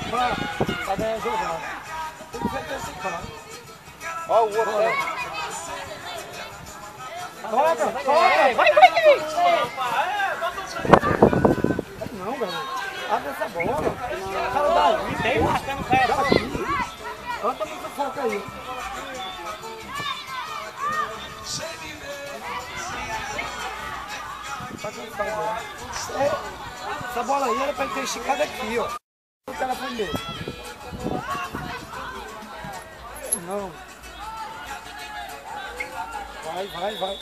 Pra ganhar jogar. Tem que antecipar. Ó o outro aí. Vai! Não, galera. Abre essa bola. Cara, daí. Tem marcando o pé. Bota muita foca aí. Essa bola aí era pra ele ter esticado aqui, ó. O telefone dele. Não. Vai.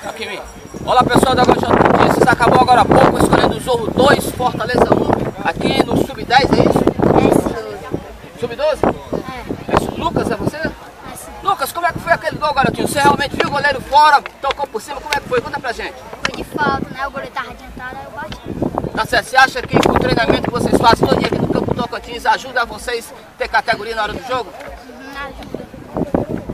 Aqui, olá pessoal da Agora Notícias, acabou agora há pouco escolhendo o Zorro 2, Fortaleza 1, aqui no Sub-10, é isso? Sub-12? É. Lucas, é você? Lucas, como é que foi aquele gol, garotinho? Você realmente viu o goleiro fora, tocou por cima, como é que foi? Conta pra gente. Foi de falta, né? O goleiro tava adiantado, aí eu bati. Tá certo, você acha que o treinamento que vocês fazem todo dia aqui no Campo Tocantins ajuda vocês a ter categoria na hora do jogo? Ajuda.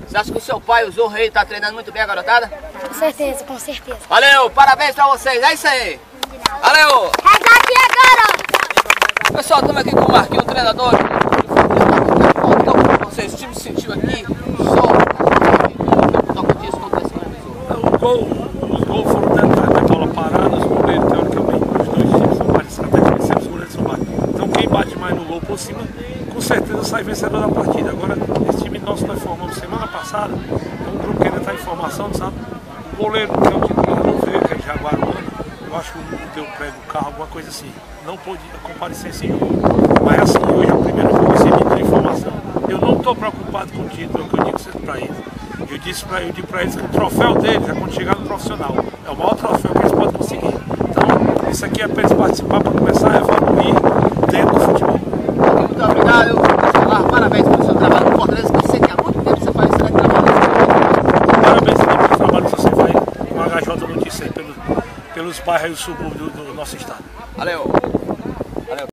Você acha que o seu pai, o Zorro aí, tá treinando muito bem a garotada? Com certeza, com certeza. Valeu, parabéns pra vocês, é isso aí. Valeu! Resgate agora! Pessoal, estamos aqui com o Marquinhos, o treinador. Então, como vocês, o time se sentiu aqui, só contra esse Os gols foram tentados, a bola parada, os goleiros, teoricamente, os dois times são mais estratégicos, sempre os goleiros são mais. Então quem bate mais no gol por cima, com certeza sai vencedor da partida. Agora, esse time nosso nós formamos semana passada, é um grupo que ainda está em formação, sabe? O goleiro, que é o titular, não veio, que é Jaguaruana, eu acho que deu prego do carro, alguma coisa assim. Não pôde comparecer esse jogo. Mas assim, hoje é o primeiro jogo recebido de informação. Eu não estou preocupado com o título, é o que eu digo sempre para eles. Eu digo para eles que o troféu deles é quando chegar no profissional. É o maior troféu que eles podem conseguir. Então, isso aqui é para eles participar, para começar a evoluir dentro do futebol. Muito obrigado, parabéns pelo seu trabalho no Fortaleza, que eu sei que há muito tempo você faz esse trabalho. Parabéns pelo trabalho que você faz com a HJ Notícias aí, pelos bairros e subúrbios do nosso estado. Valeu!